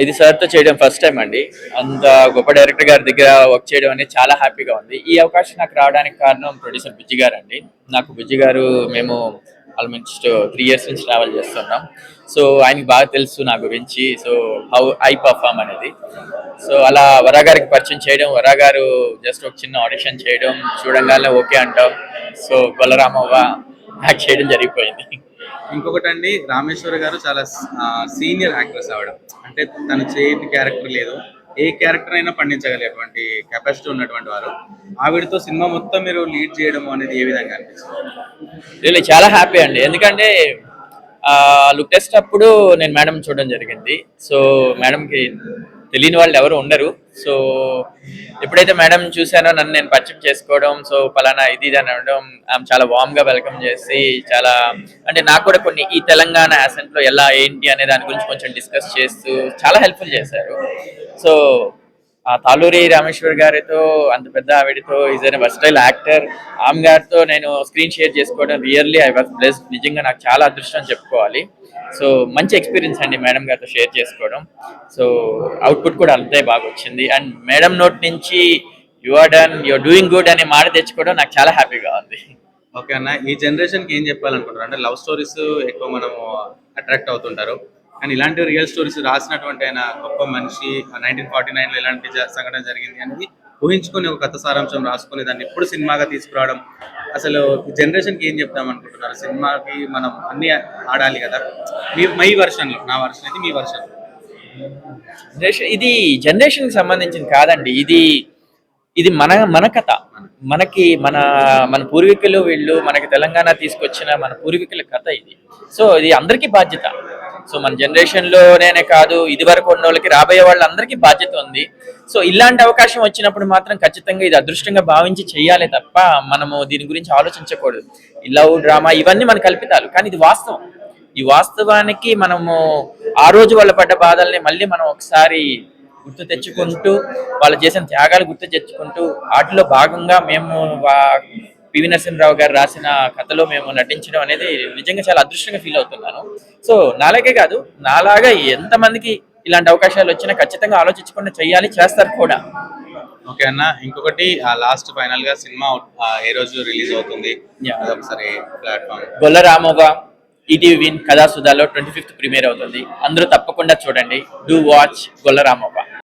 ఇది సార్తో చేయడం ఫస్ట్ టైం అండి. అంత గొప్ప డైరెక్టర్ గారి దగ్గర వర్క్ చేయడం అనేది చాలా హ్యాపీగా ఉంది. ఈ అవకాశం నాకు రావడానికి కారణం ప్రొడ్యూసర్ బుజ్జి గారు అండి. నాకు బుజ్జి గారు మేము ఆల్మోస్ట్ 3 ఇయర్స్ నుంచి ట్రావెల్ చేస్తున్నాం. సో ఆయనకి బాగా తెలుసు నా గురించి. సో హౌ ఐ పర్ఫామ్ అనేది. సో అలా వరా గారికి పరిచయం చేయడం, వరా గారు జస్ట్ ఒక చిన్న ఆడిషన్ చేయడం, చూడంగానే ఓకే అంటాం. సో బలరామవ్వ యాక్ట్ చేయడం జరిగిపోయింది. ఇంకొకటి అండి, రామేశ్వర గారు చాలా సీనియర్ యాక్ట్రెస్ ఆవిడ. అంటే తను చేయని క్యారెక్టర్ లేదు, ఏ క్యారెక్టర్ అయినా పండించగలిగేటువంటి కెపాసిటీ ఉన్నటువంటి వారు. ఆవిడతో సినిమా మొత్తం మీరు లీడ్ చేయడం అనేది ఏ విధంగా అనిపిస్తుంది? చాలా హ్యాపీ అండి. ఎందుకంటే లుక్ టెస్ట్ అప్పుడు నేను మేడం చూడడం జరిగింది. సో మేడంకి తెలియని వాళ్ళు ఎవరు ఉండరు. సో ఎప్పుడైతే మేడం చూసానో నన్ను నేను పరిచయం చేసుకోవడం, సో పలానా ఇది అని అనడం, ఆమె చాలా వామ్గా వెల్కమ్ చేసి చాలా అంటే నాకు కూడా కొన్ని ఈ తెలంగాణ యాసెంట్లో ఎలా ఏంటి అనే దాని గురించి కొంచెం డిస్కస్ చేస్తూ చాలా హెల్ప్ఫుల్ చేశారు. సో ఆ తాలూరి రామేశ్వర్ గారితో అంత పెద్ద ఆవిడతో ఈజ్ అన్ వర్సటైల్ యాక్టర్. ఆమె గారితో నేను స్క్రీన్ షేర్ చేసుకోవడం రియల్లీ ఐ వాజ్ బ్లెస్డ్. నిజంగా నాకు చాలా అదృష్టం చెప్పుకోవాలి. సో మంచి ఎక్స్పీరియన్స్ అండి మేడం గారితో షేర్ చేసుకోవడం. సో అవుట్పుట్ కూడా అంతే బాగా వచ్చింది. అండ్ మేడం నోట్ నుంచి you are done, you are doing good అనే మాట తెచ్చుకోవడం నాకు చాలా హ్యాపీగా ఉంది. ఓకే అన్న, ఈ జనరేషన్కి ఏం చెప్పాలనుకుంటారు? అంటే లవ్ స్టోరీస్ ఎక్కువ మనము అట్రాక్ట్ అవుతుంటారు, కానీ ఇలాంటి రియల్ స్టోరీస్ రాసినటువంటి ఆయన గొప్ప మనిషి, 1949లో ఇలాంటి సంఘటన జరిగింది అనేది ఊహించుకొని ఒక కథ సారాంశం రాసుకొని దాన్ని ఇప్పుడు సినిమాగా తీసుకురావడం, అసలు ఈ జనరేషన్కి ఏం చెప్తాం అనుకుంటున్నారు? సినిమాకి మనం అన్ని ఆడాలి కదా, మీ వర్షన్లో. నా వర్షన్ అయితే మీ వర్షన్. ఇది జనరేషన్కి సంబంధించింది కాదండి. ఇది ఇది మన కథ. మనకి మన మన పూర్వీకులు వీళ్ళు మనకి తెలంగాణ తీసుకొచ్చిన మన పూర్వీకుల కథ ఇది. సో ఇది అందరికీ బాధ్యత. సో మన జనరేషన్లోనే కాదు, ఇది వరకు ఉన్న వాళ్ళకి రాబోయే వాళ్ళందరికీ బాధ్యత ఉంది. సో ఇలాంటి అవకాశం వచ్చినప్పుడు మాత్రం ఖచ్చితంగా ఇది అదృష్టంగా భావించి చెయ్యాలి తప్ప మనము దీని గురించి ఆలోచించకూడదు. లవ్ డ్రామా ఇవన్నీ మన కల్పితాలు, కానీ ఇది వాస్తవం. ఈ వాస్తవానికి మనము ఆ రోజు వాళ్ళు పడ్డ బాధల్ని మళ్ళీ మనం ఒకసారి గుర్తు తెచ్చుకుంటూ, వాళ్ళు చేసిన త్యాగాలు గుర్తు తెచ్చుకుంటూ, వాటిలో భాగంగా మేము పివి నరసింహరావు గారు రాసిన కథలో మేము నటించడం అనేది నిజంగా చాలా అదృష్టంగా ఫీల్ అవుతున్నాను. సో నాలాగే కాదు, నాలాగా ఎంతమందికి ఇలాంటి అవకాశాలు వచ్చినా ఖచ్చితంగా ఆలోచించకుండా చెయ్యాలి, చేస్తారు కూడా. ఓకే అన్న, ఇంకొకటి లాస్ట్ ఫైనల్ గా సినిమా ఏ రోజు రిలీజ్ అవుతుంది? ఒకసారి platform. Golla Ramavva ETV Win కథాసుధాలో 25th ప్రీమియర్ అవుతుంది. అందరూ తప్పకుండా చూడండి. Do watch Golla Ramavva.